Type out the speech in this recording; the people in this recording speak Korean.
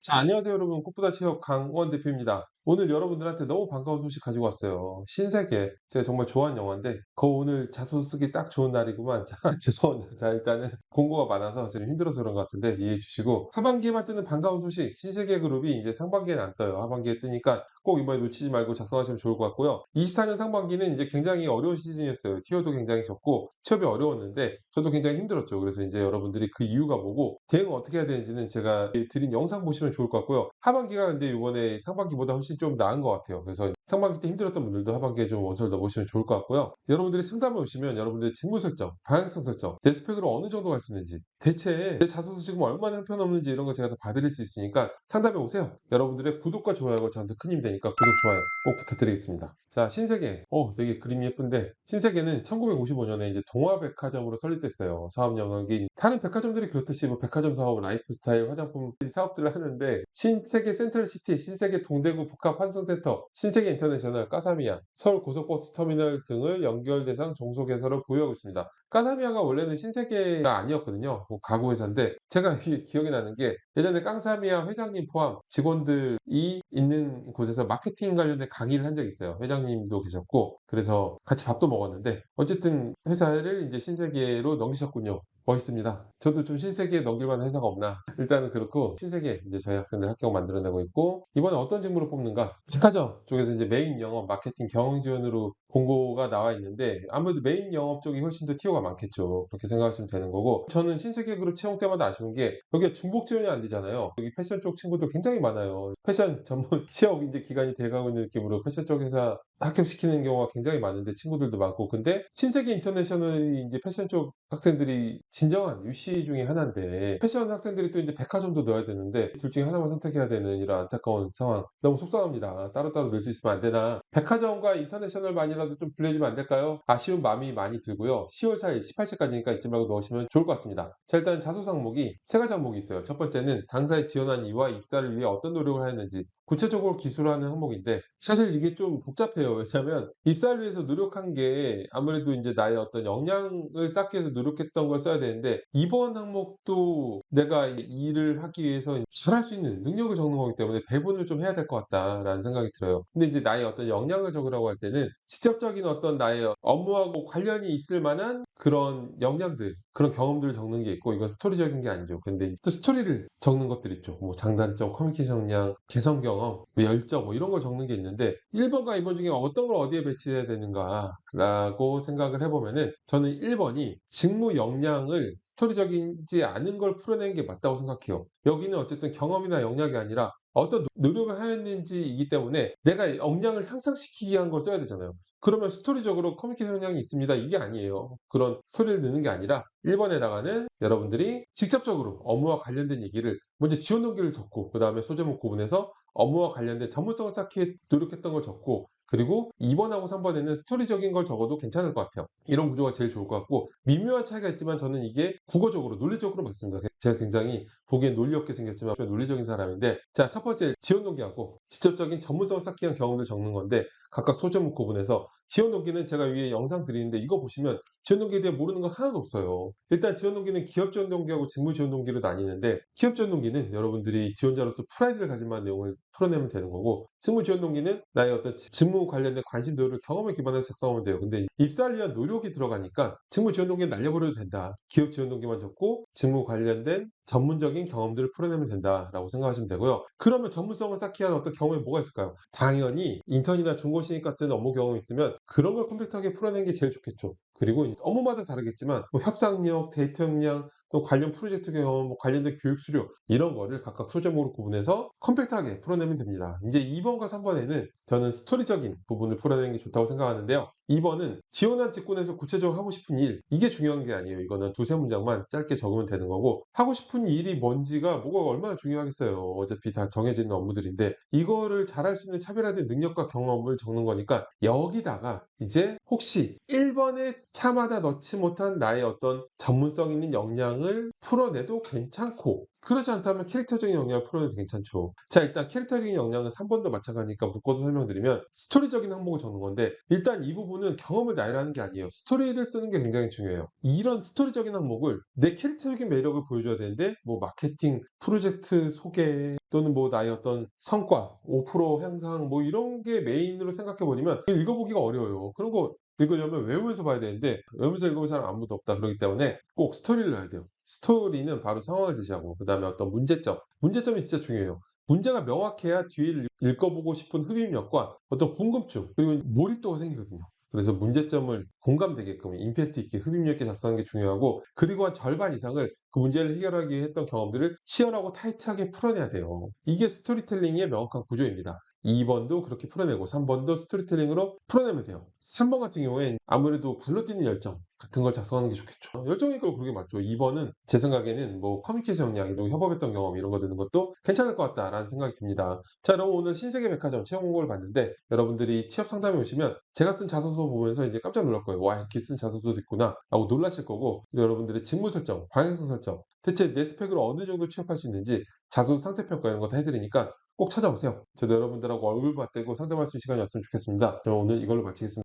자, 안녕하세요, 여러분. 꽃보다 체육 강원 대표입니다. 오늘 여러분들한테 너무 반가운 소식 가지고 왔어요. 신세계. 제가 정말 좋아하는 영화인데, 오늘 자소 쓰기 딱 좋은 날이구만. 자, 죄송합니다. 자, 일단은 공고가 많아서 지금 힘들어서 그런 것 같은데 이해해 주시고, 하반기에만 뜨는 반가운 소식, 신세계 그룹이 이제 상반기에는 안 떠요. 하반기에 뜨니까 꼭 이번에 놓치지 말고 작성하시면 좋을 것 같고요. 24년 상반기는 이제 굉장히 어려운 시즌이었어요. 티어도 굉장히 적고, 취업이 어려웠는데, 저도 굉장히 힘들었죠. 그래서 이제 여러분들이 그 이유가 뭐고, 대응을 어떻게 해야 되는지는 제가 드린 영상 보시면 좋을 것 같고요. 하반기가 근데 이번에 상반기보다 훨씬 좀 나은 것 같아요. 그래서 상반기 때 힘들었던 분들도 하반기에 좀 원서를 넣어보시면 좋을 것 같고요. 여러분들이 상담에 오시면 여러분들의 직무 설정, 방향성 설정, 내 스펙으로 어느 정도 갈 수 있는지, 대체 내 자소서 지금 얼마나 형편없는지 이런 거 제가 다 봐드릴 수 있으니까 상담에 오세요. 여러분들의 구독과 좋아요가 저한테 큰 힘이 되니까 구독, 좋아요 꼭 부탁드리겠습니다. 자, 신세계. 되게 그림이 예쁜데, 신세계는 1955년에 이제 동화백화점으로 설립됐어요. 사업 영역이 다른 백화점들이 그렇듯이 뭐 백화점 사업, 라이프스타일, 화장품 사업들을 하는데, 신세계 센트럴시티, 신세계 동대구 복합환승센터, 신세계 인터내셔널, 까사미아, 서울 고속버스 터미널 등을 연결 대상 종속회사로 보유하고 있습니다. 까사미아가 원래는 신세계가 아니었거든요. 뭐 가구 회사인데, 제가 기억이 나는 게 예전에 깡사미아 회장님 포함 직원들이 있는 곳에서 마케팅 관련된 강의를 한 적이 있어요. 회장님도 계셨고, 그래서 같이 밥도 먹었는데, 어쨌든 회사를 이제 신세계로 넘기셨군요. 멋있습니다. 저도 좀 신세계에 넘길 만한 회사가 없나. 일단은 그렇고, 신세계 이제 저희 학생들 합격 만들어내고 있고, 이번에 어떤 직무로 뽑는가? 백화점 쪽에서 이제 메인 영업, 마케팅, 경영 지원으로 공고가 나와 있는데, 아무래도 메인 영업 쪽이 훨씬 더 티오가 많겠죠. 그렇게 생각하시면 되는 거고, 저는 신세계 그룹 채용 때마다 아쉬운 게 여기가 중복 지원이 안 되잖아요. 여기 패션 쪽 친구들 굉장히 많아요. 패션 전문 취업 이제 기간이 돼가고 있는 느낌으로 패션 쪽 회사 합격시키는 경우가 굉장히 많은데, 친구들도 많고. 근데 신세계 인터내셔널이 이제 패션 쪽 학생들이 진정한 유시 중에 하나인데, 패션 학생들이 또 이제 백화점도 넣어야 되는데 둘 중에 하나만 선택해야 되는 이런 안타까운 상황, 너무 속상합니다. 따로따로 넣을 수 있으면 안 되나. 백화점과 인터내셔널만이라도 좀 불려주면 안 될까요? 아쉬운 마음이 많이 들고요. 10월 4일 18시까지니까 잊지 말고 넣으시면 좋을 것 같습니다. 자, 일단 자소 항목이 세 가지 항목이 있어요. 첫 번째는 당사에 지원한 이와 입사를 위해 어떤 노력을 하였는지 구체적으로 기술하는 항목인데, 사실 이게 좀 복잡해요. 왜냐하면 입사를 위해서 노력한 게 아무래도 이제 나의 어떤 역량을 쌓기 위해서 노력했던 걸 써야 되는데, 이번 항목도 내가 이 일을 하기 위해서 잘할 수 있는 능력을 적는 거기 때문에 배분을 좀 해야 될 것 같다라는 생각이 들어요. 근데 이제 나의 어떤 역량을 적으라고 할 때는 직접적인 어떤 나의 업무하고 관련이 있을 만한 그런 역량들, 그런 경험들을 적는 게 있고, 이건 스토리적인 게 아니죠. 근데 또 스토리를 적는 것들 있죠. 뭐 장단점, 커뮤니케이션 역량, 개성 경험, 뭐 열정, 뭐 이런 걸 적는 게 있는데, 1번과 2번 중에 어떤 걸 어디에 배치해야 되는가라고 생각을 해보면은, 저는 1번이 직무 역량을 스토리적이지 않은 걸 풀어낸 게 맞다고 생각해요. 여기는 어쨌든 경험이나 역량이 아니라 어떤 노력을 하였는지이기 때문에 내가 역량을 향상시키기 위한 걸 써야 되잖아요. 그러면 스토리적으로 커뮤니케이션 역량이 있습니다, 이게 아니에요. 그런 스토리를 넣는 게 아니라 1번에다가는 여러분들이 직접적으로 업무와 관련된 얘기를 먼저 지원 동기를 적고, 그 다음에 소제목 구분해서 업무와 관련된 전문성을 쌓기 노력했던 걸 적고, 그리고 2번하고 3번에는 스토리적인 걸 적어도 괜찮을 것 같아요. 이런 구조가 제일 좋을 것 같고, 미묘한 차이가 있지만 저는 이게 국어적으로 논리적으로 맞습니다. 제가 굉장히 보기엔 논리 없게 생겼지만 논리적인 사람인데, 자, 첫 번째 지원 동기하고 직접적인 전문성을 쌓기 위한 경험을 적는 건데, 각각 소제목 구분해서 지원 동기는 제가 위에 영상 드리는데 이거 보시면 지원 동기에 대해 모르는 건 하나도 없어요. 일단 지원 동기는 기업 지원 동기하고 직무 지원 동기로 나뉘는데, 기업 지원 동기는 여러분들이 지원자로서 프라이드를 가질 만한 내용을 풀어내면 되는 거고, 직무 지원 동기는 나의 어떤 직무 관련된 관심도를 경험에 기반해서 작성하면 돼요. 근데 입사를 위한 노력이 들어가니까 직무 지원 동기는 날려버려도 된다. 기업 지원 동기만 적고 직무 관련된 전문적인 경험들을 풀어내면 된다라고 생각하시면 되고요. 그러면 전문성을 쌓기 위한 어떤 경험이 뭐가 있을까요? 당연히 인턴이나 중고신입 같은 업무 경험이 있으면 그런 걸 컴팩트하게 풀어내는 게 제일 좋겠죠. 그리고 업무마다 다르겠지만 뭐 협상력, 데이터 역량, 또 관련 프로젝트 경험, 뭐 관련된 교육 수료, 이런 거를 각각 소제목으로 구분해서 컴팩트하게 풀어내면 됩니다. 이제 2번과 3번에는 저는 스토리적인 부분을 풀어내는 게 좋다고 생각하는데요. 2번은 지원한 직군에서 구체적으로 하고 싶은 일, 이게 중요한 게 아니에요. 이거는 두세 문장만 짧게 적으면 되는 거고, 하고 싶은 일이 뭔지가 뭐가 얼마나 중요하겠어요. 어차피 다 정해져 있는 업무들인데, 이거를 잘할 수 있는 차별화된 능력과 경험을 적는 거니까, 여기다가 이제 혹시 1번에 차마다 넣지 못한 나의 어떤 전문성 있는 역량을 역량을 풀어내도 괜찮고, 그렇지 않다면 캐릭터적인 역량을 풀어내도 괜찮죠. 자, 일단 캐릭터적인 역량은 3번도 마찬가지니까 묶어서 설명드리면, 스토리적인 항목을 적는 건데, 일단 이 부분은 경험을 나열하는 게 아니에요. 스토리를 쓰는 게 굉장히 중요해요. 이런 스토리적인 항목을 내 캐릭터적인 매력을 보여줘야 되는데, 뭐 마케팅, 프로젝트 소개, 또는 뭐 나의 어떤 성과, 5% 향상, 뭐 이런 게 메인으로 생각해 버리면 읽어보기가 어려워요. 그런 거 읽으려면 외우면서 봐야 되는데, 외우면서 읽어볼 사람 아무도 없다. 그렇기 때문에 꼭 스토리를 넣어야 돼요. 스토리는 바로 상황을 제시하고, 그 다음에 어떤 문제점이 진짜 중요해요. 문제가 명확해야 뒤를 읽어보고 싶은 흡입력과 어떤 궁금증, 그리고 몰입도가 생기거든요. 그래서 문제점을 공감되게끔 임팩트 있게 흡입력 있게 작성하는 게 중요하고, 그리고 한 절반 이상을 그 문제를 해결하기 위해 했던 경험들을 치열하고 타이트하게 풀어내야 돼요. 이게 스토리텔링의 명확한 구조입니다. 2번도 그렇게 풀어내고 3번도 스토리텔링으로 풀어내면 돼요. 3번 같은 경우엔 아무래도 발로 뛰는 열정 같은 걸 작성하는 게 좋겠죠. 열정 있고 그게 맞죠. 2번은 제 생각에는 뭐 커뮤니케이션 역량, 그리고 협업했던 경험 이런 거 드는 것도 괜찮을 것 같다라는 생각이 듭니다. 자, 그럼 오늘 신세계 백화점 채용 공고를 봤는데, 여러분들이 취업 상담에 오시면 제가 쓴 자소서 보면서 이제 깜짝 놀랄 거예요. 와, 이렇게 쓴 자소서도 있구나 라고 놀라실 거고, 여러분들의 직무 설정, 방향성 설정, 대체 내 스펙으로 어느 정도 취업할 수 있는지 자소서 상태평가 이런 거 다 해드리니까 꼭 찾아오세요. 저도 여러분들하고 얼굴 맞대고 상담할 수 있는 시간이었으면 좋겠습니다. 그럼 오늘 이걸로 마치겠습니다.